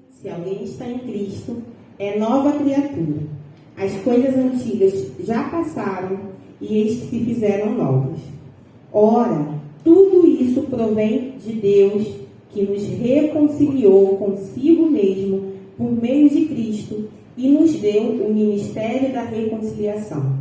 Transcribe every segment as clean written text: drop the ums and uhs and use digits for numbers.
Se alguém está em Cristo, é nova criatura. As coisas antigas já passaram e eis que se fizeram novas. Ora, tudo isso provém de Deus, que nos reconciliou consigo mesmo por meio de Cristo e nos deu o ministério da reconciliação.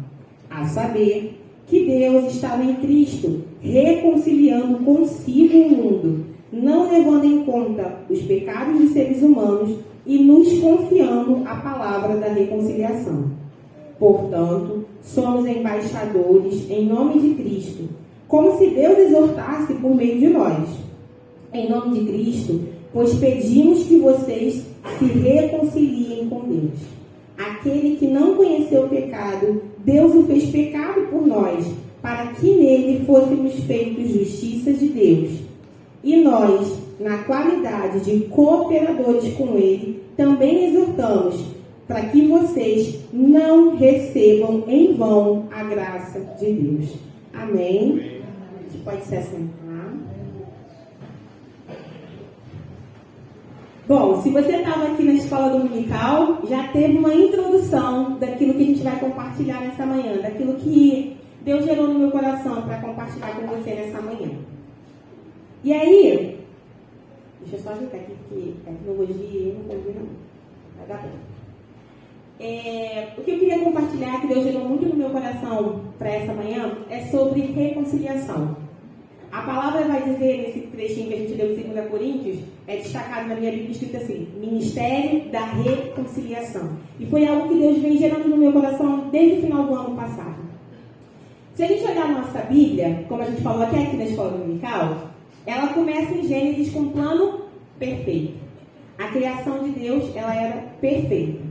A saber, que Deus estava em Cristo, reconciliando consigo o mundo, não levando em conta os pecados dos seres humanos e nos confiando a palavra da reconciliação. Portanto, somos embaixadores em nome de Cristo, como se Deus exortasse por meio de nós. Em nome de Cristo, pois pedimos que vocês se reconciliem com Deus. Aquele que não conheceu o pecado, Deus o fez pecado por nós, para que nele fôssemos feitos justiça de Deus. E nós, na qualidade de cooperadores com ele, também exortamos para que vocês não recebam em vão a graça de Deus. Amém? A gente pode se assentar. Bom, se você estava aqui na escola dominical, já teve uma introdução daquilo que a gente vai compartilhar nessa manhã, daquilo que Deus gerou no meu coração para compartilhar com você nessa manhã. E aí, deixa eu só ajeitar aqui, porque tecnologia não combina não. Vai dar bom. O que eu queria compartilhar, que Deus gerou muito no meu coração para essa manhã, é sobre reconciliação. A palavra vai dizer, nesse trechinho que a gente leu em 2 Coríntios, é destacado na minha Bíblia, escrito assim: Ministério da Reconciliação. E foi algo que Deus vem gerando no meu coração desde o final do ano passado. Se a gente olhar na nossa Bíblia, como a gente falou até aqui na escola dominical, ela começa em Gênesis com um plano perfeito. A criação de Deus, ela era perfeita.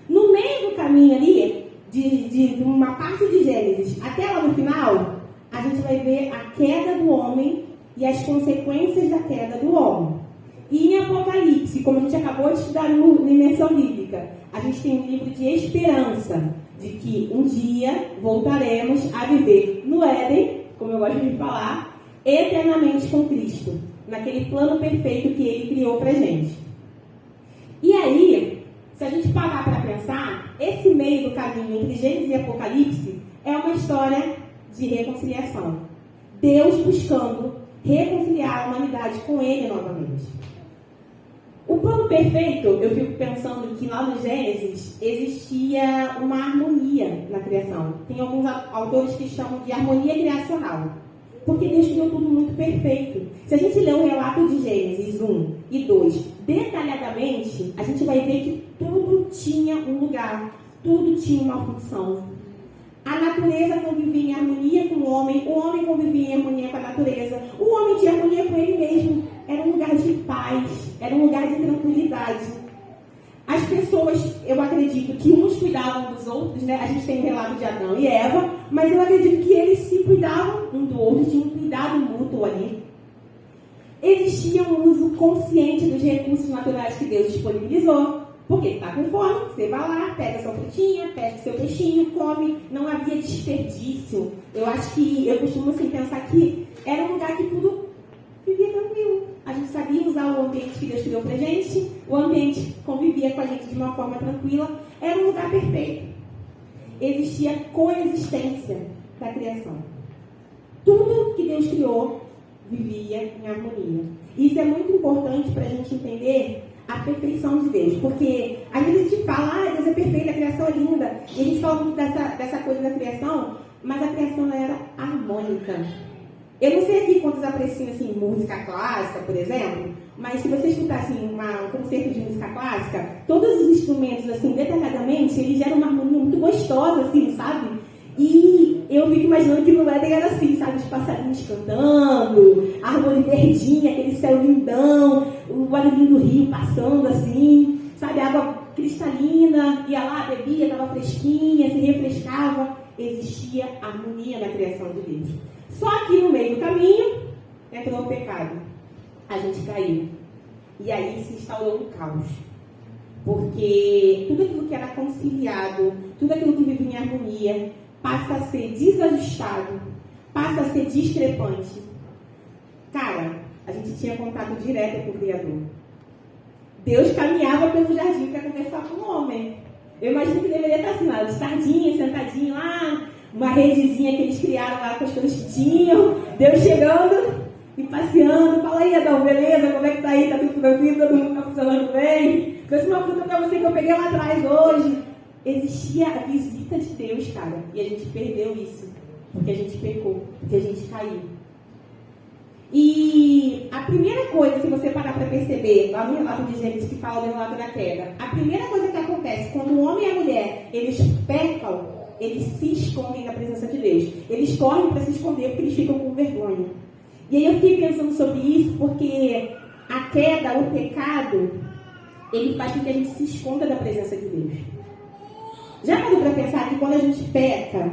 No meio do caminho ali, de uma parte de Gênesis até lá no final, a gente vai ver a queda do homem e as consequências da queda do homem. E em Apocalipse, como a gente acabou de estudar na imersão bíblica, a gente tem um livro de esperança, de que um dia voltaremos a viver no Éden, como eu gosto de falar, eternamente com Cristo, naquele plano perfeito que Ele criou pra gente. E aí, se a gente parar para pensar, esse meio do caminho entre Gênesis e Apocalipse é uma história de reconciliação. Deus buscando reconciliar a humanidade com Ele novamente. O plano perfeito, eu fico pensando que lá no Gênesis existia uma harmonia na criação. Tem alguns autores que chamam de harmonia criacional. Porque Deus criou tudo muito perfeito. Se a gente ler o relato de Gênesis 1 e 2 detalhadamente, a gente vai ver que tudo tinha um lugar, tudo tinha uma função. A natureza convivia em harmonia com o homem convivia em harmonia com a natureza, o homem tinha harmonia com ele mesmo. Era um lugar de paz, era um lugar de tranquilidade. As pessoas, eu acredito que uns cuidavam dos outros, né? A gente tem o relato de Adão e Eva, mas eu acredito que eles se cuidavam um do outro, tinham um cuidado mútuo ali. Existia um uso consciente dos recursos naturais que Deus disponibilizou. Porque está com fome, você vai lá, pega sua frutinha, pega seu peixinho, come. Não havia desperdício. Eu acho que, eu costumo assim, pensar que era um lugar que tudo vivia tranquilo. A gente sabia usar o ambiente que Deus criou pra gente, o ambiente convivia com a gente de uma forma tranquila. Era um lugar perfeito. Existia coexistência da criação. Tudo que Deus criou vivia em harmonia. Isso é muito importante para a gente entender a perfeição de Deus, porque às vezes a gente fala, Deus é perfeito, a criação é linda, e a gente fala muito dessa coisa da criação, mas a criação era harmônica. Eu não sei aqui quantos apreciam assim, música clássica, por exemplo, mas se você escutar assim, um concerto de música clássica, todos os instrumentos, assim, detalhadamente, eles geram uma harmonia muito gostosa, assim, sabe? E eu fico imaginando que no Éden era assim, sabe? Os passarinhos cantando, a árvore verdinha, aquele céu lindão, o barulhinho do rio passando assim, sabe? A água cristalina, ia lá, bebia, estava fresquinha, se refrescava. Existia harmonia na criação de Deus. Só que no meio do caminho entrou o pecado. A gente caiu. E aí se instaurou um caos. Porque tudo aquilo que era conciliado, tudo aquilo que vivia em harmonia, passa a ser desajustado, passa a ser discrepante. Cara, a gente tinha contato direto com o Criador. Deus caminhava pelo jardim para conversar com o homem. Eu imagino que deveria estar assim, lá, de tardinha, sentadinho lá, uma redezinha que eles criaram lá com as coisas que tinham. Deus chegando e passeando. Fala aí, Adão, beleza? Como é que tá aí? Tá tudo tranquilo? Todo mundo tá funcionando bem? Trouxe uma fruta para você que eu peguei lá atrás hoje. Existia a visita de Deus, cara. E a gente perdeu isso. Porque a gente pecou. Porque a gente caiu. E a primeira coisa, se você parar para perceber, lá no relato de Gênesis que fala do relato da queda, a primeira coisa que acontece quando o homem e a mulher, eles pecam, eles se escondem da presença de Deus. Eles correm para se esconder porque eles ficam com vergonha. E aí eu fiquei pensando sobre isso porque a queda, o pecado, ele faz com que a gente se esconda da presença de Deus. Já parou para pensar que quando a gente peca,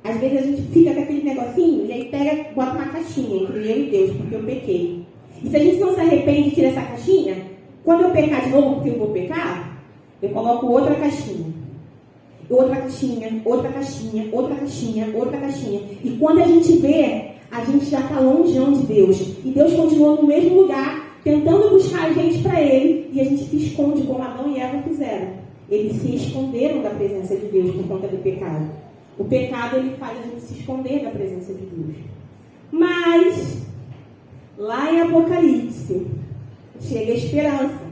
às vezes a gente fica com aquele negocinho e aí pega, bota uma caixinha entre eu e Deus, porque eu pequei. E se a gente não se arrepende e tira essa caixinha, quando eu pecar de novo, porque eu vou pecar, eu coloco outra caixinha. Outra caixinha, outra caixinha, outra caixinha, outra caixinha. E quando a gente vê, a gente já está longeão de Deus. E Deus continua no mesmo lugar, tentando buscar a gente para Ele, e a gente se esconde como Adão e Eva fizeram. Eles se esconderam da presença de Deus por conta do pecado. O pecado, ele faz a gente se esconder da presença de Deus. Mas, lá em Apocalipse, chega a esperança.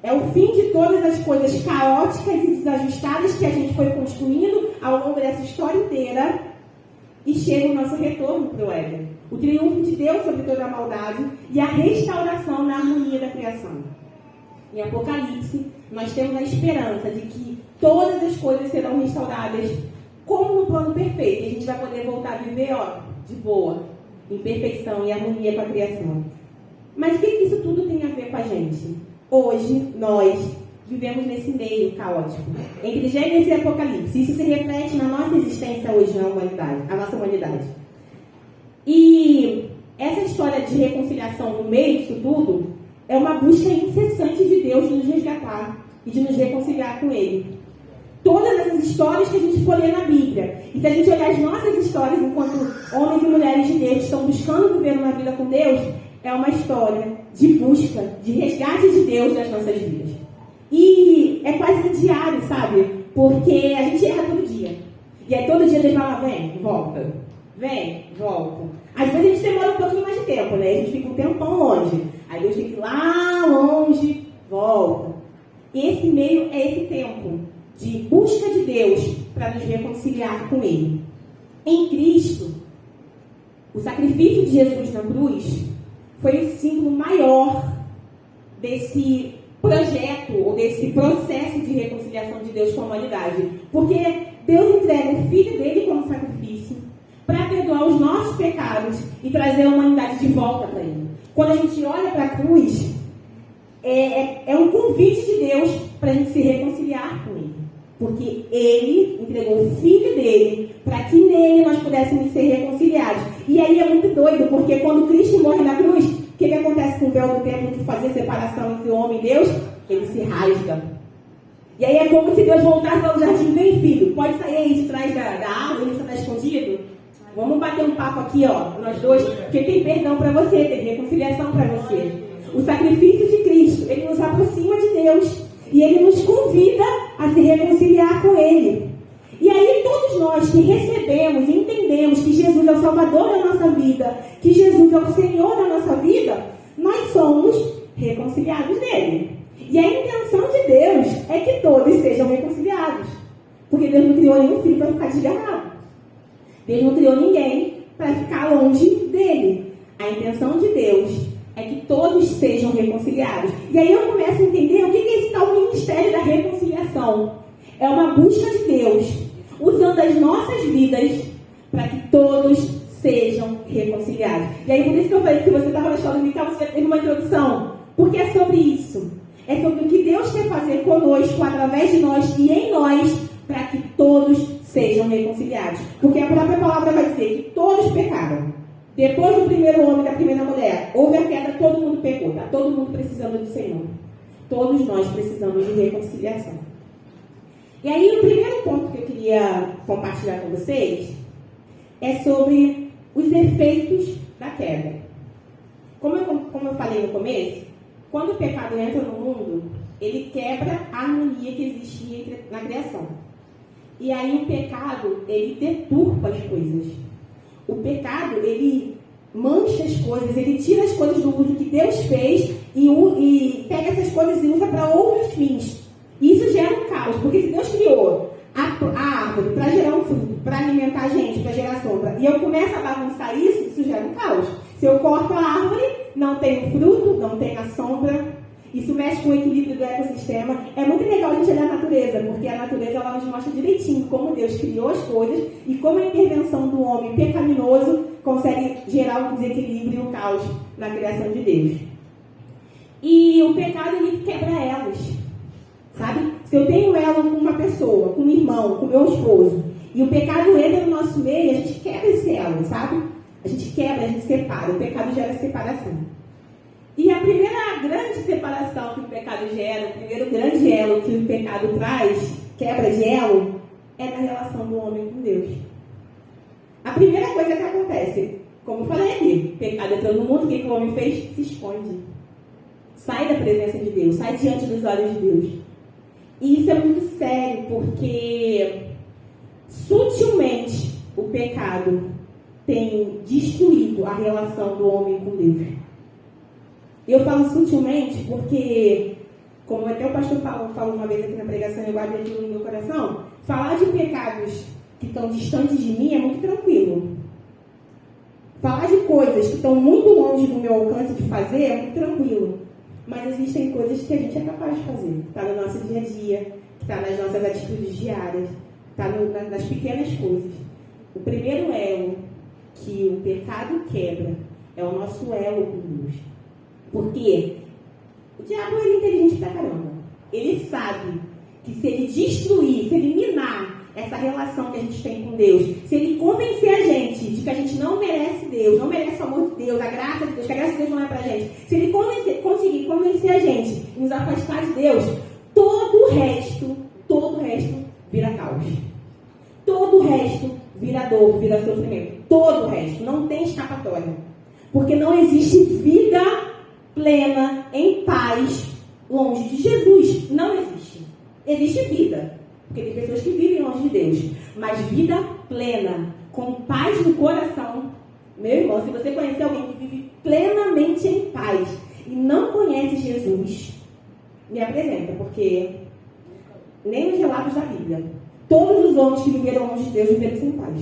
É o fim de todas as coisas caóticas e desajustadas que a gente foi construindo ao longo dessa história inteira. E chega o nosso retorno para o Éden. O triunfo de Deus sobre toda a maldade e a restauração na harmonia da criação. Em Apocalipse, nós temos a esperança de que todas as coisas serão restauradas como no plano perfeito. E a gente vai poder voltar a viver, de boa, em perfeição e harmonia com a criação. Mas o que isso tudo tem a ver com a gente? Hoje, nós vivemos nesse meio caótico, entre Gênesis e Apocalipse. Isso se reflete na nossa existência hoje na humanidade, a nossa humanidade. E essa história de reconciliação no meio disso tudo é uma busca incessante de Deus de nos resgatar e de nos reconciliar com Ele. Todas essas histórias que a gente for ler na Bíblia, e se a gente olhar as nossas histórias enquanto homens e mulheres de Deus que estão buscando viver uma vida com Deus, é uma história de busca, de resgate de Deus nas nossas vidas. E é quase que diário, sabe? Porque a gente erra todo dia. E aí todo dia Deus fala, vem, volta. Vem, volta. Às vezes a gente demora um pouquinho mais de tempo, né? A gente fica um tempão longe. Aí Deus tem que ir lá longe, volta. E esse meio é esse tempo de busca de Deus para nos reconciliar com Ele. Em Cristo, o sacrifício de Jesus na cruz foi o símbolo maior desse projeto ou desse processo de reconciliação de Deus com a humanidade. Porque Deus entrega o Filho dele como sacrifício para perdoar os nossos pecados e trazer a humanidade de volta para Ele. Quando a gente olha para a cruz, é um convite de Deus para a gente se reconciliar com Ele. Porque Ele entregou o Filho dele para que nele nós pudéssemos ser reconciliados. E aí é muito doido, porque quando Cristo morre na cruz, o que acontece com o véu do templo que fazia separação entre o homem e Deus? Ele se rasga. E aí é como se Deus voltasse ao jardim, vem filho, pode sair aí de trás da árvore, você está escondido? Vamos bater um papo aqui, nós dois, porque tem perdão para você, tem reconciliação para você. O sacrifício de Cristo, ele nos aproxima de Deus. E Ele nos convida a se reconciliar com Ele. E aí todos nós que recebemos e entendemos que Jesus é o Salvador da nossa vida, que Jesus é o Senhor da nossa vida, nós somos reconciliados nele. E a intenção de Deus é que todos sejam reconciliados. Porque Deus não criou nenhum filho para ficar desgarrado. Deus não criou ninguém para ficar longe dele. A intenção de Deus é que todos sejam reconciliados. E aí eu começo a entender o que é esse tal ministério da reconciliação. É uma busca de Deus, usando as nossas vidas para que todos sejam reconciliados. E aí por isso que eu falei que se você estava na escola dominical, você já teve uma introdução. Porque é sobre isso. É sobre o que Deus quer fazer conosco, através de nós e em nós, para que todos sejam reconciliados. Porque a própria palavra vai dizer que todos pecaram. Depois do primeiro homem e da primeira mulher, houve a queda, todo mundo pecou. Está todo mundo precisando do Senhor. Todos nós precisamos de reconciliação. E aí, o primeiro ponto que eu queria compartilhar com vocês é sobre os efeitos da queda. Como eu falei no começo, Quando o pecado entra no mundo, ele quebra a harmonia que existia na criação. E aí o pecado, ele deturpa as coisas. O pecado, ele mancha as coisas, ele tira as coisas do uso que Deus fez e pega essas coisas e usa para outros fins. E isso gera um caos, porque se Deus criou a árvore para gerar um fruto, para alimentar a gente, para gerar sombra, e eu começo a bagunçar isso gera um caos. Se eu corto a árvore, não tem o fruto, não tem a sombra. Isso mexe com o equilíbrio do ecossistema. É muito legal a gente olhar a natureza, porque a natureza ela nos mostra direitinho como Deus criou as coisas e como a intervenção do homem pecaminoso consegue gerar um desequilíbrio e um caos na criação de Deus. E o pecado, ele quebra elos, sabe? Se eu tenho elo com uma pessoa, com um irmão, com meu esposo, e o pecado entra no nosso meio, a gente quebra esse elo, sabe? A gente quebra, a gente separa. O pecado gera separação. E a primeira grande separação que o pecado gera, o primeiro grande elo que o pecado traz, quebra de elo, é na relação do homem com Deus. A primeira coisa que acontece, como eu falei aqui, o pecado entrou no mundo, o que o homem fez? Se esconde. Sai da presença de Deus, sai diante dos olhos de Deus. E isso é muito sério, porque sutilmente o pecado tem destruído a relação do homem com Deus. Eu falo sutilmente porque, como até o pastor falou uma vez aqui na pregação, eu guardei aquilo no meu coração, falar de pecados que estão distantes de mim é muito tranquilo. Falar de coisas que estão muito longe do meu alcance de fazer é muito tranquilo. Mas existem coisas que a gente é capaz de fazer. Está no nosso dia a dia, que está nas nossas atitudes diárias, está nas pequenas coisas. O primeiro elo que o pecado quebra é o nosso elo com Deus. Porque o diabo é inteligente pra caramba. Ele sabe que se ele destruir, se ele minar essa relação que a gente tem com Deus, se ele convencer a gente de que a gente não merece Deus, não merece o amor de Deus, a graça de Deus, que a graça de Deus não é pra gente, se ele conseguir convencer a gente e nos afastar de Deus, todo o resto vira caos. Todo o resto vira dor, vira sofrimento. Todo o resto. Não tem escapatória. Porque não existe vida plena, em paz, longe de Jesus. Não existe. Existe vida. Porque tem pessoas que vivem longe de Deus. Mas vida plena, com paz no coração. Meu irmão, se você conhecer alguém que vive plenamente em paz e não conhece Jesus, me apresenta, porque nem nos relatos da Bíblia, todos os homens que viveram longe de Deus viveram sem paz.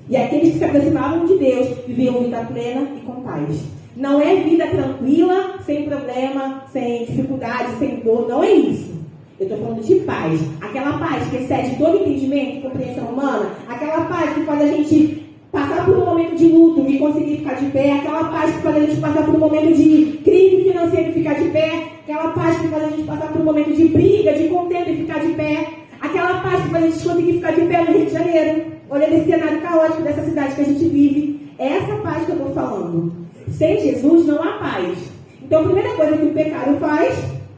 E aqueles que se aproximavam de Deus viviam vida plena e com paz. Não é vida tranquila, sem problema, sem dificuldade, sem dor. Não é isso. Eu estou falando de paz. Aquela paz que excede todo entendimento e compreensão humana. Aquela paz que faz a gente passar por um momento de luto e conseguir ficar de pé. Aquela paz que faz a gente passar por um momento de crise financeira e ficar de pé. Aquela paz que faz a gente passar por um momento de briga, de contenda e ficar de pé. Aquela paz que faz a gente conseguir ficar de pé no Rio de Janeiro. Olhando esse cenário caótico dessa cidade que a gente vive. É essa paz que eu estou falando. Sem Jesus não há paz. Então a primeira coisa que o pecado faz,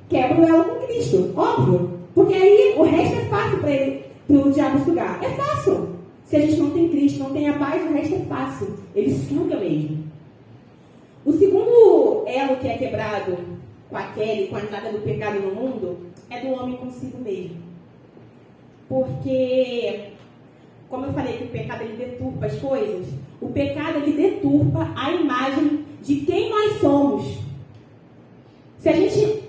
quebra o elo com Cristo. Óbvio. Porque aí o resto é fácil para o diabo sugar. É fácil. Se a gente não tem Cristo, não tem a paz, o resto é fácil. Ele suga mesmo. O segundo elo que é quebrado com a entrada do pecado no mundo, é do homem consigo mesmo. Porque, como eu falei que o pecado ele deturpa as coisas, o pecado ele deturpa a imagem de quem nós somos. Se a gente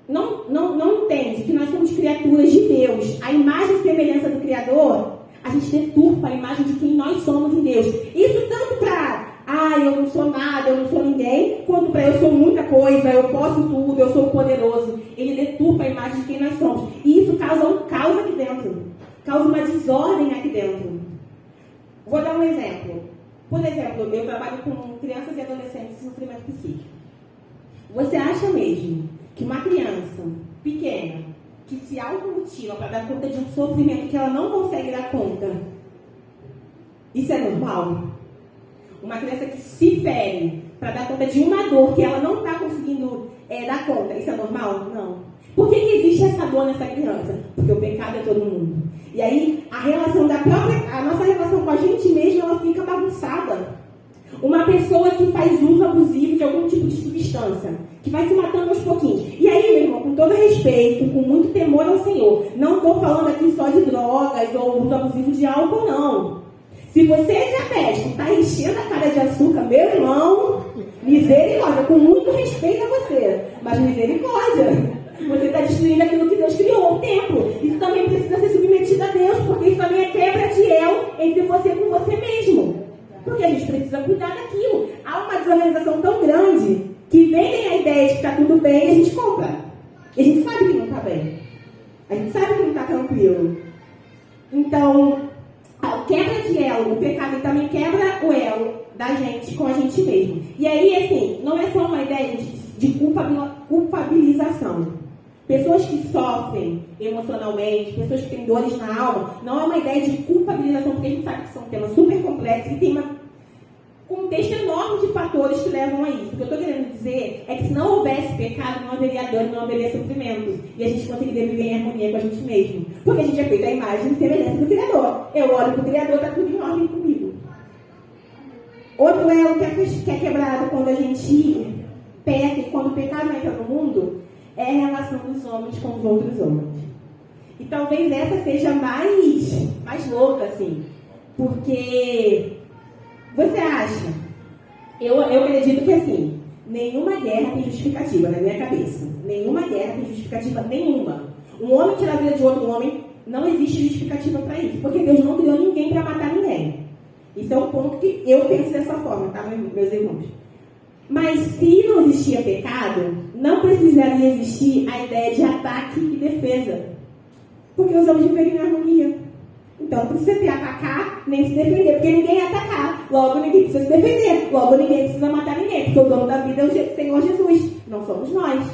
não entende que nós somos criaturas de Deus, a imagem e semelhança do Criador, a gente deturpa a imagem de quem nós somos em Deus. Isso tanto para, eu não sou nada, eu não sou ninguém, quanto para eu sou muita coisa, eu posso tudo, eu sou poderoso. Ele deturpa a imagem de quem nós somos. E isso causa um caos aqui dentro. Causa uma desordem aqui dentro. Vou dar um exemplo. Por exemplo, eu trabalho com crianças e adolescentes em sofrimento psíquico. Você acha mesmo que uma criança pequena, que se automutila para dar conta de um sofrimento que ela não consegue dar conta, isso é normal? Uma criança que se fere para dar conta de uma dor que ela não está conseguindo dar conta, isso é normal? Não. Por que existe essa dor nessa criança? Porque o pecado é todo mundo. E aí, a nossa relação com a gente mesmo, ela fica bagunçada. Uma pessoa que faz uso abusivo de algum tipo de substância, que vai se matando aos pouquinhos. E aí, meu irmão, com todo respeito, com muito temor ao Senhor, não estou falando aqui só de drogas ou uso abusivo de álcool, não. Se você é diabético, está enchendo a cara de açúcar, meu irmão, misericórdia, com muito respeito a você, mas misericórdia. Você está destruindo aquilo que Deus criou, o templo. Isso também precisa ser submetido a Deus, porque isso também é quebra de elo entre você com você mesmo. Porque a gente precisa cuidar daquilo. Há uma desorganização tão grande que vendem a ideia de que está tudo bem e a gente compra. E a gente sabe que não está bem. A gente sabe que não está tranquilo. Então, a quebra de elo, o pecado também quebra o elo da gente com a gente mesmo. E aí, assim, não é só uma ideia de culpabilização. Pessoas que sofrem emocionalmente, pessoas que têm dores na alma, não é uma ideia de culpabilização, porque a gente sabe que são temas super complexos e tem um contexto enorme de fatores que levam a isso. O que eu estou querendo dizer é que se não houvesse pecado, não haveria dor, não haveria sofrimento. E a gente conseguiria viver em harmonia com a gente mesmo. Porque a gente é feito à imagem e semelhança do Criador. Eu olho para o Criador, está tudo em ordem comigo. Outro elo que é quebrado quando a gente peca e quando o pecado entra no mundo é a relação dos homens com os outros homens. E talvez essa seja mais louca, assim. Porque você acha, eu acredito que assim, nenhuma guerra tem justificativa na minha cabeça. Nenhuma guerra tem justificativa nenhuma. Um homem tirar a vida de outro homem, não existe justificativa para isso. Porque Deus não criou ninguém para matar ninguém. Isso é um ponto que eu penso dessa forma, tá, meus irmãos? Mas se não existia pecado, não precisaria existir a ideia de ataque e defesa. Porque os homens vivem em harmonia. Então não precisa ter atacar nem se defender, porque ninguém ia atacar. Logo ninguém precisa se defender. Logo ninguém precisa matar ninguém, porque o dono da vida é o Senhor Jesus. Não somos nós.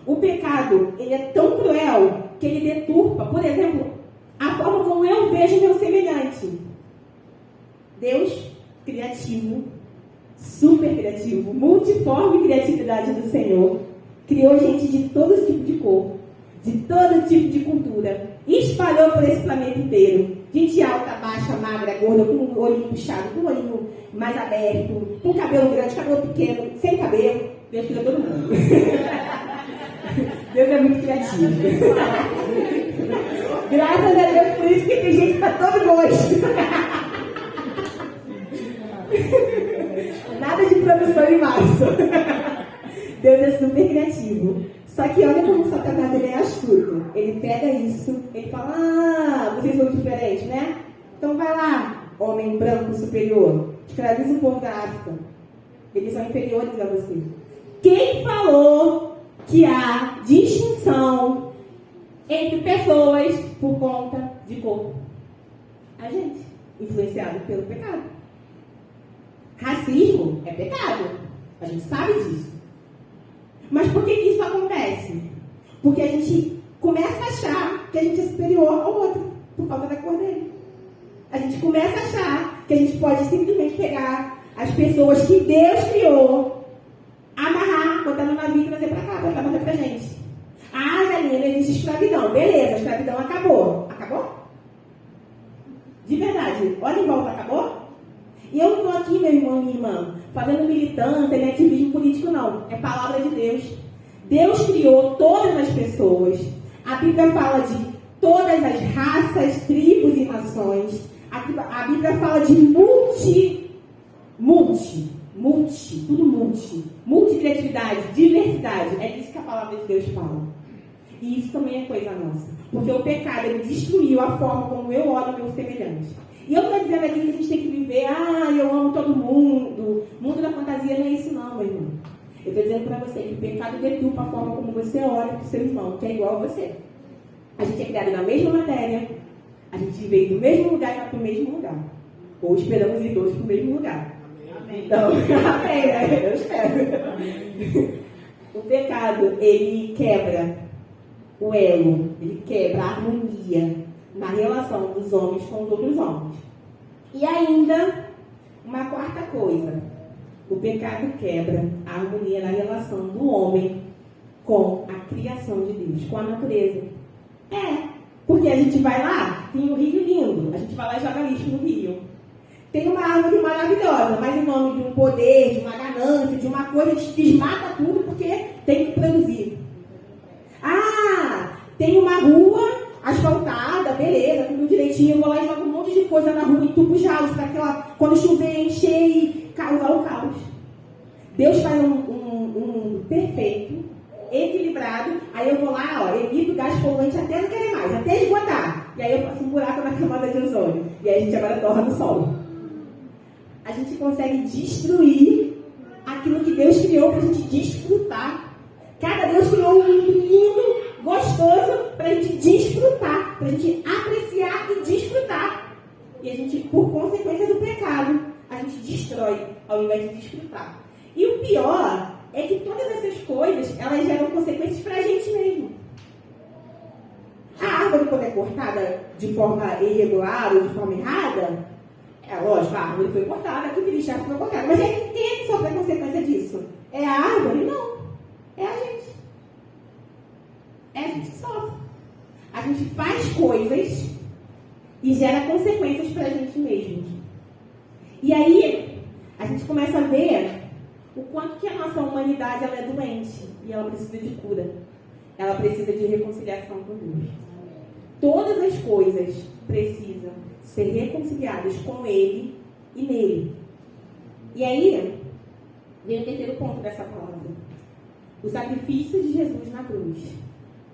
O pecado, ele é tão cruel que ele deturpa, por exemplo, a forma como eu vejo meu semelhante. Deus, criativo, super criativo, multiforme criatividade do Senhor, criou gente de todo tipo de cor, de todo tipo de cultura, e espalhou por esse planeta inteiro. Gente alta, baixa, magra, gorda, com o olhinho puxado, com o olhinho mais aberto, com cabelo grande, cabelo pequeno, sem cabelo. Deus criou todo mundo. Deus é muito criativo. Graças a Deus por isso que tem gente para todo gosto. Nada de produção em março. Deus é super criativo. Só que olha como o Satanás ele é astuto. Ele pega isso, ele fala, vocês são diferentes, né? Então vai lá, homem branco superior. Escraviza o povo da África. Eles são inferiores a você. Quem falou que há distinção entre pessoas por conta de cor? A gente, influenciado pelo pecado. Racismo é pecado. A gente sabe disso. Mas por que isso acontece? Porque a gente começa a achar que a gente é superior ao outro por causa da cor dele. A gente começa a achar que a gente pode simplesmente pegar as pessoas que Deus criou, amarrar, botar no navio e trazer pra cá, pra trazer pra gente. Ah, Zelinha, não existe escravidão. Beleza, a escravidão acabou. Acabou? De verdade. Olha em volta, acabou? E eu não estou aqui, meu irmão e minha irmã, fazendo militância nem ativismo político, não. É palavra de Deus. Deus criou todas as pessoas. A Bíblia fala de todas as raças, tribos e nações. A Bíblia fala de multicriatividade, diversidade. É disso que a palavra de Deus fala. E isso também é coisa nossa. Porque o pecado, ele destruiu a forma como eu olho o meu semelhante. E eu não estou dizendo aqui que a gente tem que viver, eu amo todo mundo. Mundo da fantasia não é isso não, meu irmão. Eu estou dizendo para você que o pecado deturpa a forma como você olha para o seu irmão, que é igual a você. A gente é criado na mesma matéria, a gente veio do mesmo lugar e vai para o mesmo lugar. Ou esperamos ir todos para o mesmo lugar. Amém. Então, amém, né? Eu espero. Amém. O pecado, ele quebra o elo, ele quebra a harmonia na relação dos homens com os outros homens. E ainda, uma quarta coisa. O pecado quebra a harmonia na relação do homem com a criação de Deus, com a natureza. Porque a gente vai lá, tem um rio lindo, a gente vai lá e joga lixo no rio. Tem uma árvore maravilhosa, mas em nome de um poder, de uma ganância, de uma coisa, a gente desmata tudo porque tem que produzir. Ah, tem uma rua asfaltada, beleza, tudo direitinho, eu vou lá e jogo um monte de coisa na rua, entupo os ralos, para que ela, quando chover, encher e causar o caos. Deus faz um perfeito, equilibrado, aí eu vou lá, ó, evito gás poluente até não querer mais, até esgotar. E aí eu faço um buraco na camada de ozônio. E aí a gente agora torra no solo. A gente consegue destruir aquilo que Deus criou para a gente desfrutar. Cada Deus criou um mundo lindo, gostoso, para a gente desfrutar, para a gente apreciar e desfrutar. E a gente, por consequência do pecado, a gente destrói ao invés de desfrutar. E o pior é que todas essas coisas, elas geram consequências para a gente mesmo. A árvore, quando é cortada de forma irregular ou de forma errada, é lógico, a árvore foi cortada, aquilo que lixar foi cortado. Mas quem é que sofre a consequência disso? É a árvore? Não. É a gente. É a gente que sofre. A gente faz coisas e gera consequências para a gente mesmo. E aí, a gente começa a ver o quanto que a nossa humanidade ela é doente e ela precisa de cura. Ela precisa de reconciliação com Deus. Todas as coisas precisam ser reconciliadas com Ele e nele. E aí, vem o terceiro ponto dessa palavra. O sacrifício de Jesus na cruz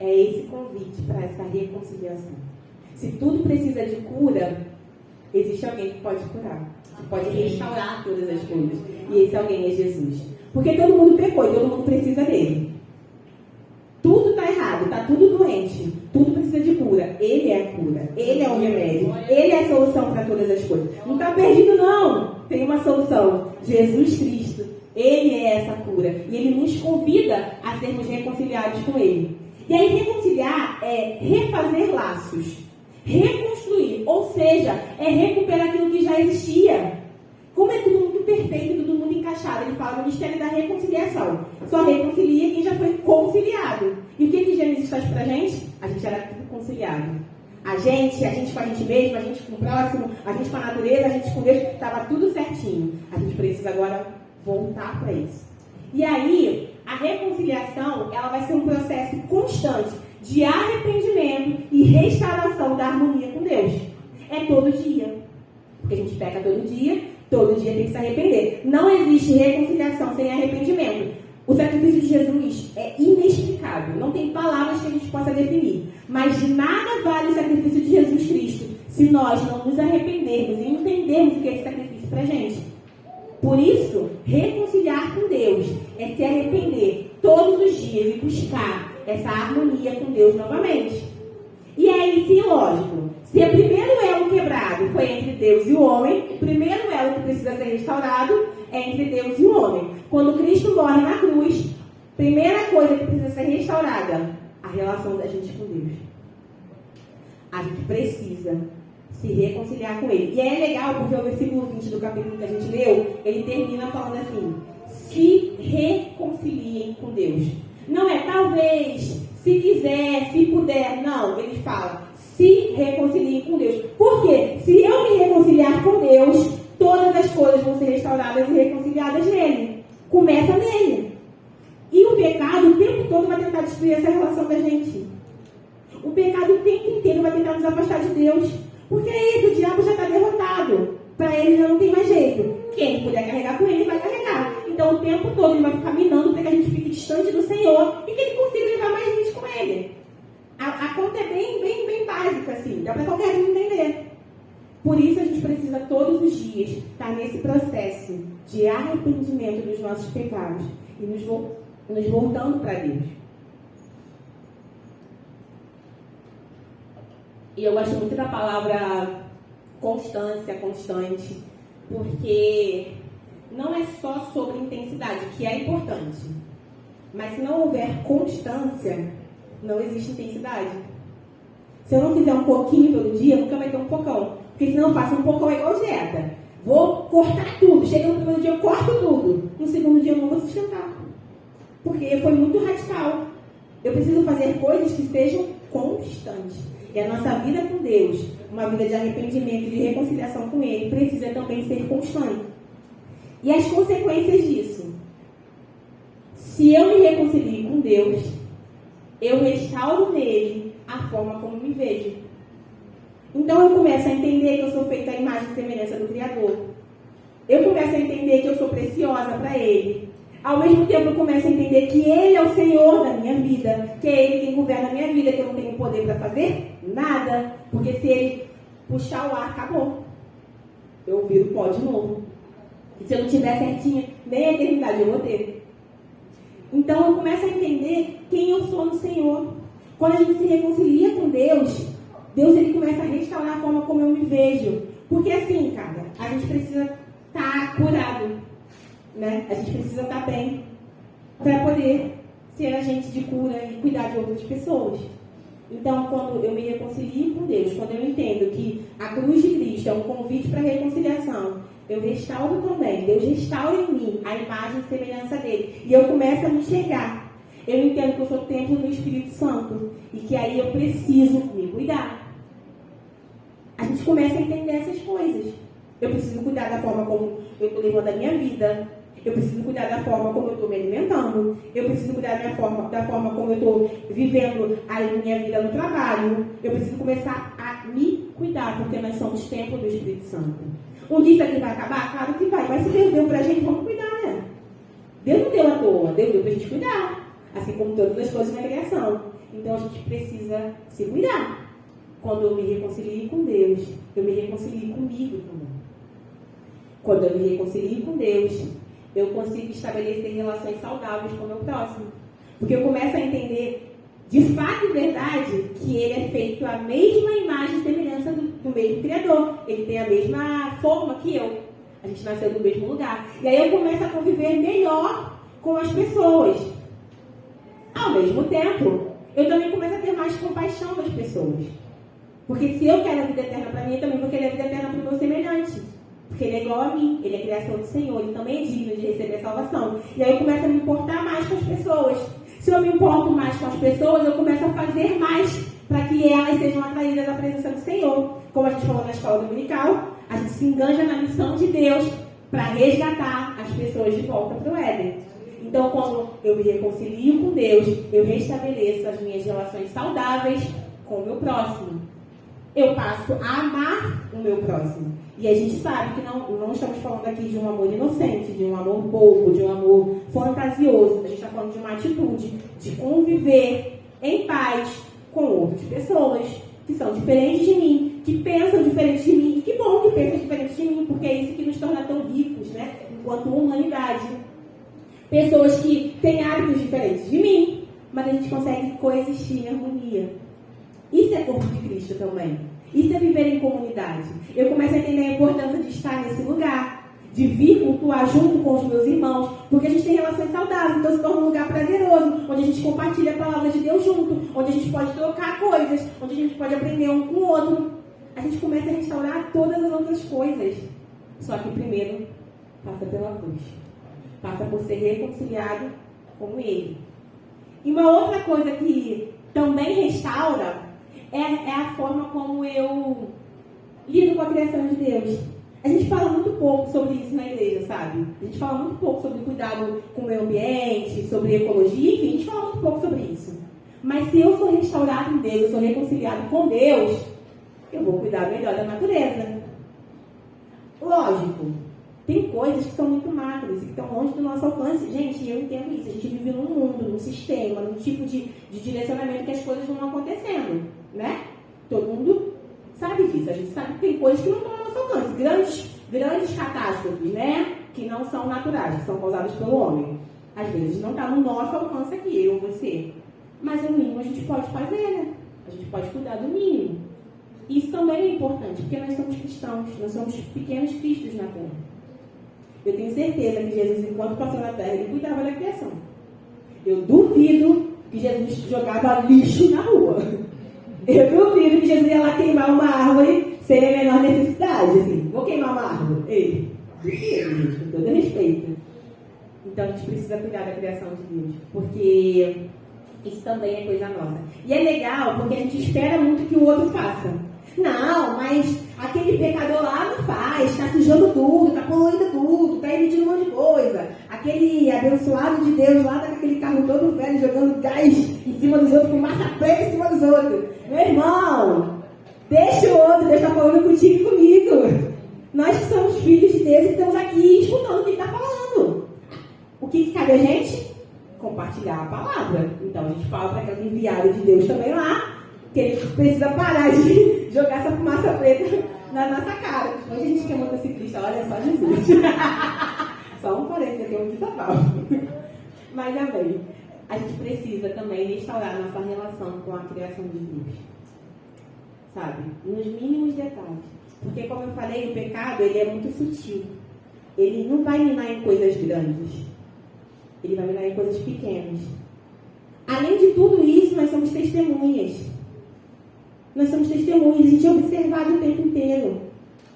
é esse convite para essa reconciliação. Se tudo precisa de cura, existe alguém que pode curar, que pode restaurar todas as coisas. E esse alguém é Jesus. Porque todo mundo pecou e todo mundo precisa dele. Tudo está errado, está tudo doente, tudo precisa de cura. Ele é a cura, Ele é o remédio, Ele é a solução para todas as coisas. Não está perdido não, tem uma solução, Jesus Cristo, Ele é essa cura. E Ele nos convida a sermos reconciliados com Ele. E aí reconciliar é refazer laços, reconstruir, ou seja, é recuperar aquilo que já existia. Como é tudo muito perfeito, tudo muito encaixado, ele fala do mistério da reconciliação. Só reconcilia quem já foi conciliado. E o que Gênesis faz pra gente? A gente era tudo conciliado. A gente com a gente mesmo, a gente com o próximo, a gente com a natureza, a gente com Deus, estava tudo certinho. A gente precisa agora voltar para isso. E aí, a reconciliação, ela vai ser um processo constante de arrependimento e restauração da harmonia com Deus. É todo dia. Porque a gente peca todo dia tem que se arrepender. Não existe reconciliação sem arrependimento. O sacrifício de Jesus é inexplicável. Não tem palavras que a gente possa definir. Mas de nada vale o sacrifício de Jesus Cristo se nós não nos arrependermos e entendermos o que é esse sacrifício para a gente. Por isso, reconciliar com Deus é se arrepender todos os dias e buscar essa harmonia com Deus novamente. E aí, sim, lógico, se o primeiro elo quebrado foi entre Deus e o homem, o primeiro elo que precisa ser restaurado é entre Deus e o homem. Quando Cristo morre na cruz, a primeira coisa que precisa ser restaurada, a relação da gente com Deus. A gente precisa se reconciliar com Ele. E é legal porque o versículo 20 do capítulo que a gente leu, ele termina falando assim, se reconciliem com Deus. Não é talvez, se quiser, se puder, não. Ele fala, se reconciliem com Deus. Por quê? Se eu me reconciliar com Deus, todas as coisas vão ser restauradas e reconciliadas nele. Começa nele. E o pecado o tempo todo vai tentar destruir essa relação da gente. O pecado o tempo inteiro vai tentar nos afastar de Deus. Porque é isso, o diabo já está derrotado. Para ele já não tem mais jeito. Quem puder carregar com ele, vai carregar. Então o tempo todo ele vai ficar minando para que a gente fique distante do Senhor e que ele consiga levar mais gente com ele. A conta é bem básica, assim. Dá para qualquer um entender. Por isso a gente precisa todos os dias estar nesse processo de arrependimento dos nossos pecados e nos voltando para Deus. E eu gosto muito da palavra constância, constante, porque não é só sobre intensidade, que é importante. Mas se não houver constância, não existe intensidade. Se eu não fizer um pouquinho todo dia, nunca vai ter um pocão. Porque senão eu faço um pocão igual dieta. Vou cortar tudo. Chega no primeiro dia, eu corto tudo. No segundo dia, eu não vou sustentar. Porque foi muito radical. Eu preciso fazer coisas que sejam constantes. E a nossa vida com Deus, uma vida de arrependimento e de reconciliação com Ele, precisa também ser constante. E as consequências disso? Se eu me reconcilio com Deus, eu restauro nele a forma como me vejo. Então eu começo a entender que eu sou feita à imagem e semelhança do Criador. Eu começo a entender que eu sou preciosa para Ele. Ao mesmo tempo eu começo a entender que Ele é o Senhor da minha vida, que é Ele quem governa a minha vida, que eu não tenho poder para fazer nada, porque se Ele puxar o ar, acabou. Eu viro pó de novo. E se eu não tiver certinha, nem a eternidade eu vou ter. Então eu começo a entender quem eu sou no Senhor. Quando a gente se reconcilia com Deus, Deus ele começa a restaurar a forma como eu me vejo. Porque assim, cara, a gente precisa estar curado, né? A gente precisa estar bem para poder ser agente de cura e cuidar de outras pessoas. Então, quando eu me reconcilio com Deus, quando eu entendo que a cruz de Cristo é um convite para a reconciliação, eu restauro também. Deus restaura em mim a imagem e semelhança dele. E eu começo a me enxergar. Eu entendo que eu sou templo do Espírito Santo e que aí eu preciso me cuidar. A gente começa a entender essas coisas. Eu preciso cuidar da forma como eu estou levando a minha vida. Eu preciso cuidar da forma como eu estou me alimentando. Eu preciso cuidar da forma como eu estou vivendo a minha vida no trabalho. Eu preciso começar a me cuidar, porque nós somos templo do Espírito Santo. Um dia isso aqui vai acabar? Claro que vai. Mas se Deus deu pra gente, vamos cuidar, né? Deus não deu à toa. Deus deu pra gente cuidar. Assim como todas as coisas na criação. Então a gente precisa se cuidar. Quando eu me reconcilio com Deus, eu me reconcilio comigo também. Quando eu me reconcilio com Deus, eu consigo estabelecer relações saudáveis com o meu próximo. Porque eu começo a entender, de fato e verdade, que ele é feito à mesma imagem e semelhança do mesmo Criador. Ele tem a mesma forma que eu. A gente nasceu no mesmo lugar. E aí eu começo a conviver melhor com as pessoas. Ao mesmo tempo, eu também começo a ter mais compaixão das pessoas. Porque se eu quero a vida eterna para mim, eu também vou querer a vida eterna para o meu semelhante. Porque ele é igual a mim, ele é a criação do Senhor, ele também é digno de receber a salvação. E aí eu começo a me importar mais com as pessoas. Se eu me importo mais com as pessoas, eu começo a fazer mais para que elas sejam atraídas à presença do Senhor. Como a gente falou na escola dominical, a gente se enganja na missão de Deus para resgatar as pessoas de volta para o Éden. Então, quando eu me reconcilio com Deus, eu restabeleço as minhas relações saudáveis com o meu próximo. Eu passo a amar o meu próximo. E a gente sabe que não estamos falando aqui de um amor inocente, de um amor bobo, de um amor fantasioso. A gente está falando de uma atitude de conviver em paz com outras pessoas que são diferentes de mim, que pensam diferente de mim. E que bom que pensam diferente de mim, porque é isso que nos torna tão ricos, né? Enquanto humanidade. Pessoas que têm hábitos diferentes de mim, mas a gente consegue coexistir em harmonia. Isso é corpo de Cristo também. Isso é viver em comunidade. Eu começo a entender a importância de estar nesse lugar, de vir cultuar junto com os meus irmãos, porque a gente tem relações saudáveis, então se torna um lugar prazeroso, onde a gente compartilha a palavra de Deus junto, onde a gente pode trocar coisas, onde a gente pode aprender um com o outro. A gente começa a restaurar todas as outras coisas. Só que primeiro passa pela cruz. Passa por ser reconciliado com Ele. E uma outra coisa que também restaura é a forma como eu lido com a criação de Deus. A gente fala muito pouco sobre isso na igreja, sabe? A gente fala muito pouco sobre cuidado com o meio ambiente, sobre ecologia, enfim, a gente fala muito pouco sobre isso. Mas se eu sou restaurado em Deus, eu sou reconciliado com Deus, eu vou cuidar melhor da natureza. Lógico, tem coisas que são muito macros e que estão longe do nosso alcance. Gente, eu entendo isso. A gente vive num mundo, num sistema, num tipo de direcionamento que as coisas vão acontecendo, né? Todo mundo sabe disso. A gente sabe que tem coisas que não estão ao nosso alcance. Grandes catástrofes, né? Que não são naturais, que são causadas pelo homem. Às vezes não está no nosso alcance aqui, eu ou você. Mas o mínimo a gente pode fazer, né? A gente pode cuidar do mínimo. Isso também é importante, porque nós somos cristãos, nós somos pequenos cristos na terra. Eu tenho certeza que Jesus, enquanto passou na terra, ele cuidava da criação. Eu duvido que Jesus jogava lixo na rua. Eu duvido que Jesus ia lá queimar uma árvore sem a menor necessidade. Assim, vou queimar uma árvore. Ei, duvido, com todo respeito. Então a gente precisa cuidar da criação de Deus. Porque Isso também é coisa nossa. E é legal porque a gente espera muito que o outro faça. Não, mas aquele pecador lá não faz, está sujando tudo, está poluindo tudo, está emitindo um monte de coisa. Aquele abençoado de Deus lá está com aquele carro todo velho, jogando gás em cima dos outros, fumaça preta em cima dos outros. Meu irmão, deixa o outro, Deus está falando contigo e comigo. Nós que somos filhos de Deus e estamos aqui escutando o que ele está falando. O que cabe a gente? Compartilhar a palavra. Então a gente fala para aquele enviado de Deus também lá, que ele precisa parar de jogar essa fumaça preta na nossa cara. Hoje a gente que é motociclista, olha só Jesus. Só um parênteses aqui, um desabafo. Mas amém. A gente precisa também restaurar a nossa relação com a criação de Deus. Sabe? Nos mínimos detalhes. Porque como eu falei, o pecado ele é muito sutil. Ele não vai minar em coisas grandes. Ele vai minar em coisas pequenas. Além de tudo isso, nós somos testemunhas. Nós somos testemunhas, a gente é observado o tempo inteiro.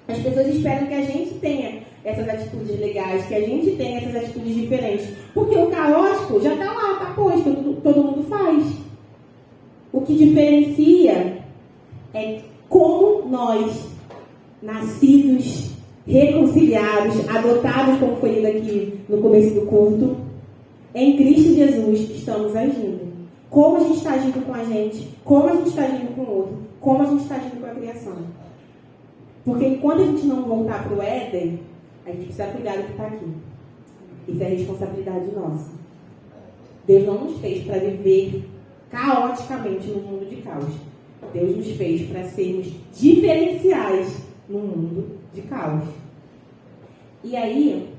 As pessoas esperam que a gente tenha essas atitudes legais, que a gente tenha essas atitudes diferentes. Porque o caótico já está lá, está posto, todo mundo faz. O que diferencia é como nós, nascidos, reconciliados, adotados, como foi lido aqui no começo do culto, em Cristo Jesus, estamos agindo. Como a gente está agindo com a gente, como a gente está agindo com o outro, como a gente está agindo com a criação. Porque enquanto a gente não voltar para o Éden, a gente precisa cuidar do que está aqui. Isso é responsabilidade nossa. Deus não nos fez para viver caoticamente no mundo de caos. Deus nos fez para sermos diferenciais no mundo de caos. E aí,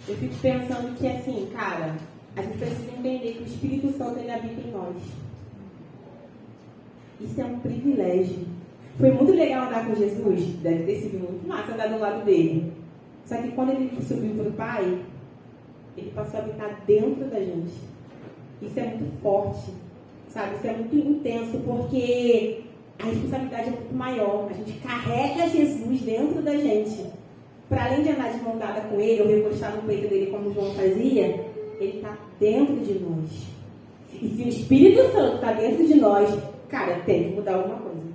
eu fico pensando que assim, cara, a gente precisa entender que o Espírito Santo ele habita em nós. Isso é um privilégio. Foi muito legal andar com Jesus, deve ter sido muito massa andar do lado dele. Só que quando ele subiu para o Pai, ele passou a habitar dentro da gente. Isso é muito forte, sabe? Isso é muito intenso, porque a responsabilidade é muito maior. A gente carrega Jesus dentro da gente. Para além de andar de mão dada com ele, ou recostar no peito dele como João fazia, ele está dentro de nós. E se o Espírito Santo está dentro de nós, cara, tem que mudar alguma coisa.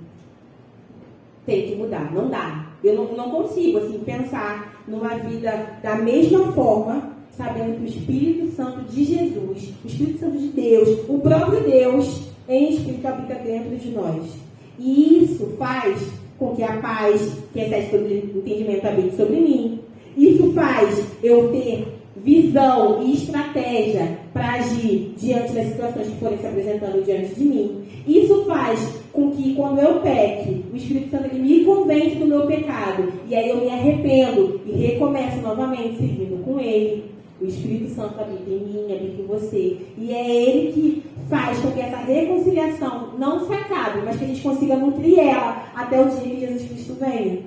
Tem que mudar, não dá. Eu não consigo assim, pensar numa vida da mesma forma, sabendo que o Espírito Santo de Jesus, o Espírito Santo de Deus, o próprio Deus, em Espírito habita dentro de nós. E isso faz com que a paz, que excede todo entendimento, habite sobre mim. Isso faz eu ter visão e estratégia para agir diante das situações que forem se apresentando diante de mim. Isso faz com que, quando eu peque, o Espírito Santo ele me convence do meu pecado. E aí eu me arrependo e recomeço novamente seguindo com Ele. O Espírito Santo habita em mim, habita em você. E é Ele que faz com que essa reconciliação não se acabe, mas que a gente consiga nutrir ela até o dia que Jesus Cristo venha.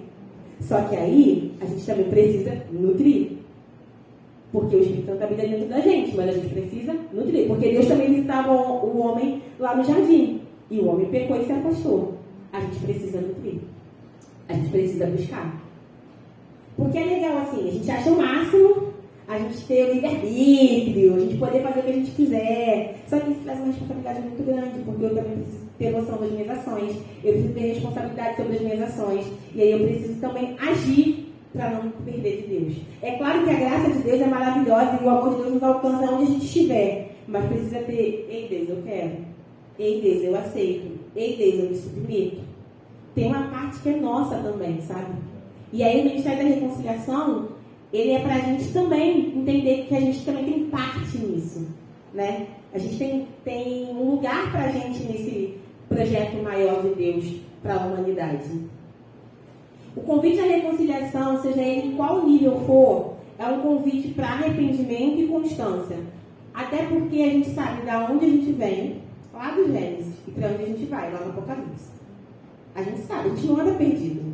Só que aí, a gente também precisa nutrir. Porque o Espírito Santo habita dentro da gente, mas a gente precisa nutrir. Porque Deus também visitava o homem lá no jardim. E o homem pecou e se afastou. A gente precisa nutrir. A gente precisa buscar. Porque é legal assim, a gente acha o máximo a gente ter o livre-arbítrio, a gente poder fazer o que a gente quiser. Só que isso traz uma responsabilidade muito grande, porque eu também preciso ter noção das minhas ações, eu preciso ter responsabilidade sobre as minhas ações, e aí eu preciso também agir para não perder de Deus. É claro que a graça de Deus é maravilhosa e o amor de Deus nos alcança onde a gente estiver, mas precisa ter, ei Deus, eu quero, ei Deus, eu aceito, ei Deus, eu me submeto. Tem uma parte que é nossa também, sabe? E aí o Ministério da Reconciliação, ele é para a gente também entender que a gente também tem parte nisso, né? A gente tem um lugar para a gente nesse projeto maior de Deus para a humanidade. O convite à reconciliação, seja ele em qual nível for, é um convite para arrependimento e constância. Até porque a gente sabe de onde a gente vem, lá do Gênesis, e para onde a gente vai, lá no Apocalipse. A gente sabe, a gente não anda perdido.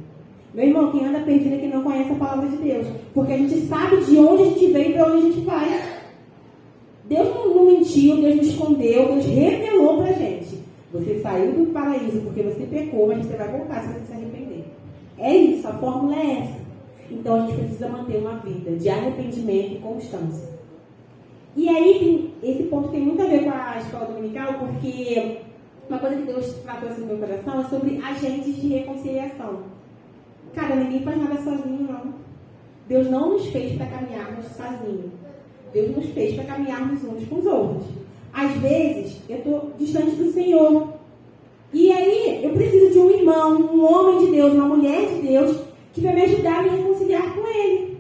Meu irmão, quem anda perdido é quem não conhece a palavra de Deus. Porque a gente sabe de onde a gente veio e para onde a gente vai. Deus não mentiu, Deus não escondeu, Deus revelou para a gente. Você saiu do paraíso porque você pecou, mas você vai voltar se você se arrepender. É isso, a fórmula é essa. Então a gente precisa manter uma vida de arrependimento e constância. E aí, esse ponto tem muito a ver com a porque uma coisa que Deus tratou assim no meu coração é sobre agentes de reconciliação. Cara, ninguém faz nada sozinho, não. Deus não nos fez para caminharmos sozinhos. Deus nos fez para caminharmos uns com os outros. Às vezes, eu estou distante do Senhor. E aí, eu preciso de um irmão, um homem de Deus, uma mulher de Deus, que vai me ajudar a me reconciliar com Ele.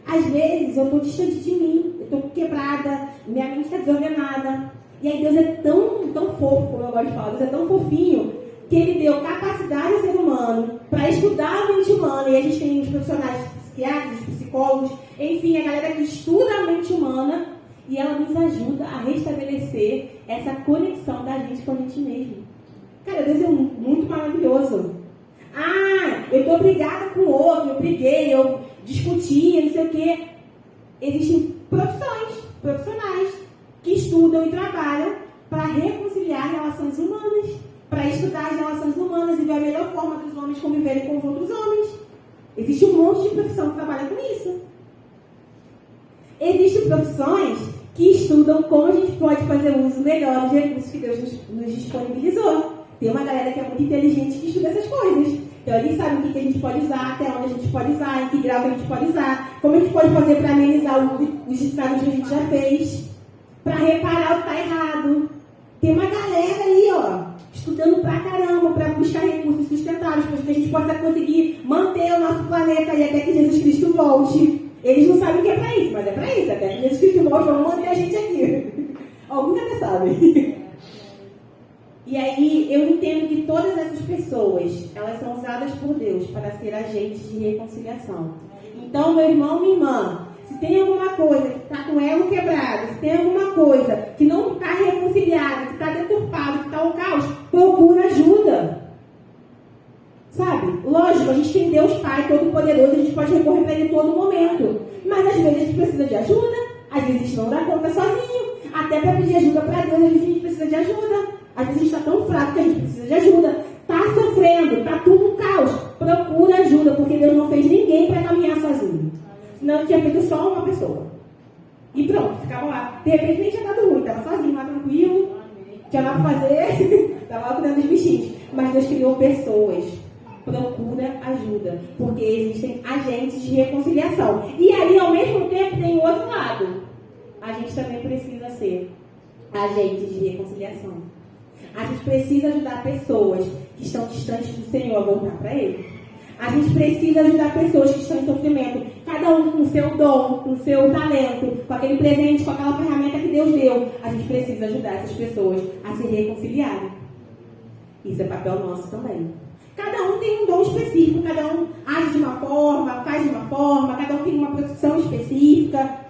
Às vezes, eu estou distante de mim, eu estou quebrada, minha mente está desordenada. E aí, Deus é tão fofo, como eu gosto de falar, Deus é tão fofinho, que Ele deu capacidade ao ser humano para estudar a mente humana. E a gente tem os profissionais psiquiatras, psicólogos, enfim, a galera que estuda a mente humana, e ela nos ajuda a restabelecer essa conexão da gente com a gente mesmo. Cara, Deus é muito maravilhoso. Ah, eu estou brigada com o outro, eu briguei, eu discuti, não sei o quê. Existem profissionais que estudam e trabalham para reconciliar relações humanas, para estudar as relações humanas e ver a melhor forma dos homens conviverem com os outros homens. Existe um monte de profissão que trabalha com isso. Existem profissões que estudam como a gente pode fazer uso melhor dos recursos que Deus nos disponibilizou. Tem uma galera que é muito inteligente que estuda essas coisas. Então, eles sabem o que a gente pode usar, até onde a gente pode usar, em que grau que a gente pode usar, como a gente pode fazer para amenizar os estragos que a gente já fez, para reparar o que está errado. Tem uma galera aí, ó, estudando pra caramba, para buscar recursos sustentáveis, para que a gente possa conseguir manter o nosso planeta aí até que Jesus Cristo volte. Eles não sabem o que é para isso, mas é para isso. Até que Jesus Cristo volte, vamos manter a gente aqui. Alguns até sabem. E aí, eu entendo que todas essas pessoas, elas são usadas por Deus para ser agentes de reconciliação. Então, meu irmão, minha irmã, se tem alguma coisa que está com elo quebrado, se tem alguma coisa que não está reconciliada, que está deturpado, que está um caos, procura ajuda. Sabe? Lógico, a gente tem Deus Pai Todo-Poderoso, a gente pode recorrer para Ele em todo momento. Mas às vezes a gente precisa de ajuda, às vezes a gente não dá conta sozinho. Até para pedir ajuda para Deus, às vezes a gente precisa de ajuda. Às vezes a gente está tão fraco que a gente precisa de ajuda. Está sofrendo, está tudo um caos. Procura ajuda, porque Deus não fez ninguém para caminhar sozinho. Senão tinha feito só uma pessoa. E pronto, ficava lá. De repente nem tinha dado ruim, estava sozinho lá tranquilo. Tinha nada para fazer, estava lá cuidando dos bichinhos. Mas Deus criou pessoas. Procura ajuda, porque existem agentes de reconciliação. E aí, ao mesmo tempo, tem o outro lado. A gente também precisa ser agentes de reconciliação. A gente precisa ajudar pessoas que estão distantes do Senhor a voltar para Ele. A gente precisa ajudar pessoas que estão em sofrimento, cada um com o seu dom, com o seu talento, com aquele presente, com aquela ferramenta que Deus deu. A gente precisa ajudar essas pessoas a se reconciliarem. Isso é papel nosso também. Cada um tem um dom específico, cada um age de uma forma, faz de uma forma, cada um tem uma profissão específica.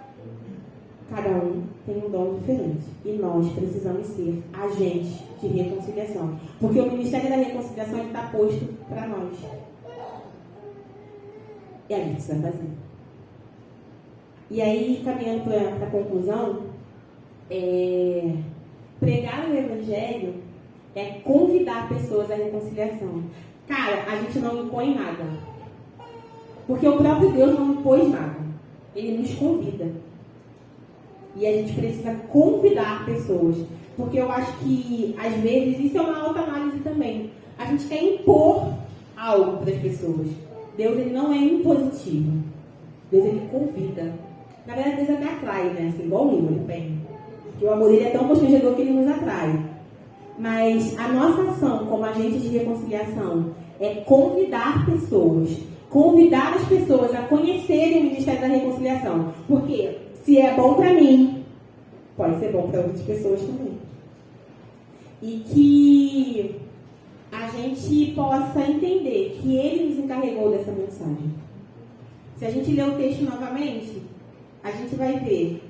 Cada um tem um dom diferente. E nós precisamos ser agentes de reconciliação. Porque o Ministério da Reconciliação está posto para nós. E a gente precisa fazer. E aí, caminhando para a conclusão, pregar o Evangelho é convidar pessoas à reconciliação. Cara, a gente não impõe nada. Porque o próprio Deus não impôs nada. Ele nos convida. E a gente precisa convidar pessoas. Porque eu acho que, às vezes, isso é uma autoanálise também. A gente quer impor algo para as pessoas. Deus, ele não é impositivo. Deus, ele convida. Na verdade, Deus até atrai, né? Assim, igual o livro, ele vem. Porque o amor, ele é tão constrangedor que ele nos atrai. Mas a nossa ação como agente de reconciliação é convidar pessoas. Convidar as pessoas a conhecerem o Ministério da Reconciliação. Porque se é bom para mim, pode ser bom para outras pessoas também. E que a gente possa entender que Ele nos encarregou dessa mensagem. Se a gente ler o texto novamente, a gente vai ver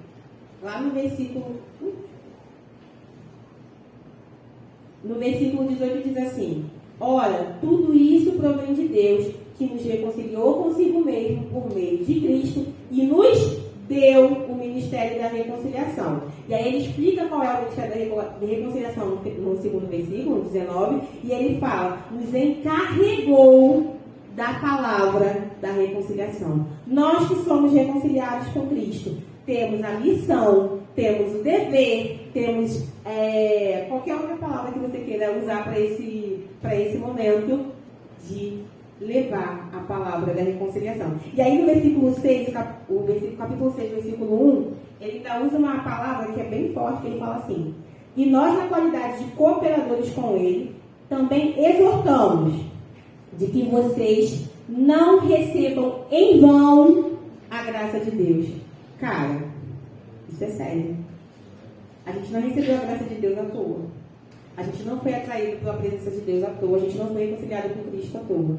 lá no versículo 18 diz assim: ora, tudo isso provém de Deus, que nos reconciliou consigo mesmo por meio de Cristo e nos deu o Ministério da Reconciliação. E aí ele explica qual é o Ministério da Reconciliação no segundo versículo, 19, e ele fala: nos encarregou da palavra da reconciliação. Nós que somos reconciliados com Cristo, temos a missão, temos o dever, temos qualquer outra palavra que você queira usar para esse momento de levar a palavra da reconciliação. E aí no versículo 6, capítulo 6, versículo 1, ele ainda usa uma palavra que é bem forte, que ele fala assim: e nós, na qualidade de cooperadores com ele, também exortamos de que vocês não recebam em vão a graça de Deus. Cara, isso é sério. A gente não recebeu a graça de Deus à toa. A gente não foi atraído pela presença de Deus à toa. A gente não foi reconciliado com Cristo à toa.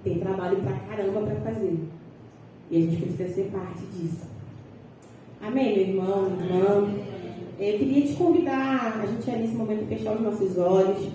Tem trabalho pra caramba para fazer. E a gente precisa ser parte disso. Amém, meu irmão, minha irmã? Eu queria te convidar, a gente nesse momento fechar os nossos olhos.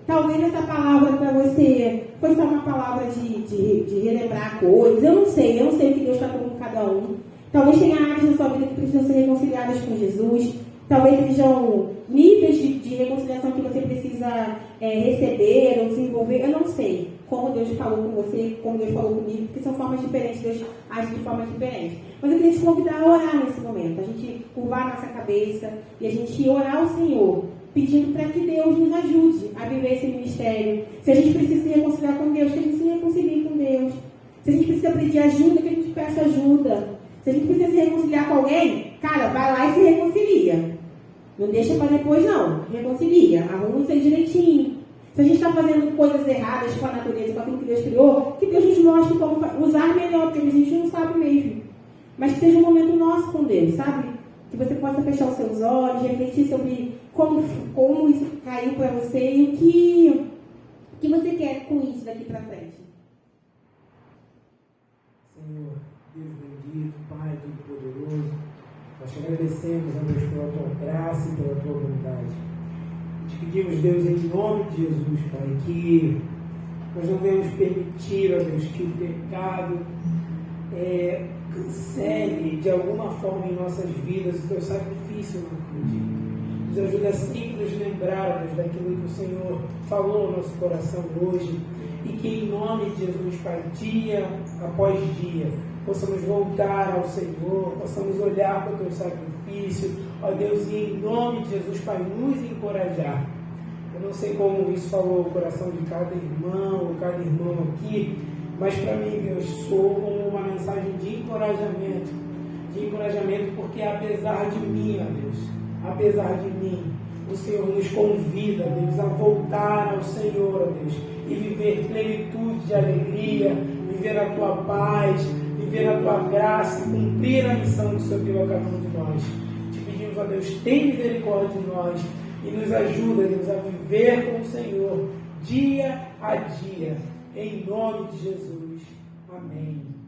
Talvez essa palavra para você foi só uma palavra de relembrar coisas. Eu não sei o que Deus está falando com cada um. Talvez tenha áreas na sua vida que precisam ser reconciliadas com Jesus. Talvez sejam níveis de reconciliação que você precisa receber ou desenvolver. Eu não sei como Deus falou com você, como Deus falou comigo, porque são formas diferentes, Deus age de formas diferentes. Mas eu queria te convidar a orar nesse momento, a gente curvar a nossa cabeça e a gente orar ao Senhor, pedindo para que Deus nos ajude a viver esse ministério. Se a gente precisa se reconciliar com Deus, que a gente se reconcilie com Deus. Se a gente precisa pedir ajuda, que a gente peça ajuda. Se a gente precisa se reconciliar com alguém, cara, vai lá e se reconcilia. Não deixa para depois, não. Reconcilia, arruma isso aí direitinho. Se a gente está fazendo coisas erradas com a natureza, com aquilo que Deus criou, que Deus nos mostre como usar melhor, porque a gente não sabe mesmo. Mas que seja um momento nosso com Deus, sabe? Que você possa fechar os seus olhos, refletir sobre como isso caiu para você e o que você quer com isso daqui para frente. Senhor, Deus bendito, Pai Todo-Poderoso, nós te agradecemos, ó Deus, pela tua graça e pela tua bondade. Te pedimos, Deus, em nome de Jesus, Pai, que nós não venhamos permitir, ó Deus, que o pecado cancele de alguma forma em nossas vidas o teu sacrifício na cruz. Nos ajuda sempre a nos lembrarmos daquilo que o Senhor falou no nosso coração hoje e que em nome de Jesus, Pai, dia após dia, possamos voltar ao Senhor, possamos olhar para o teu sacrifício, ó Deus, e em nome de Jesus, Pai, nos encorajar. Eu não sei como isso falou o coração de cada irmão, cada irmão aqui, mas para mim, Deus, soou como uma mensagem de encorajamento porque apesar de mim, ó Deus, apesar de mim, o Senhor nos convida, Deus, a voltar ao Senhor, ó Deus, e viver plenitude de alegria, viver a tua paz, viver a tua graça e cumprir a missão que o Senhor deu a cada um de nós. Te pedimos, ó Deus, tem misericórdia de nós e nos ajuda, Deus, a viver com o Senhor dia a dia, em nome de Jesus. Amém.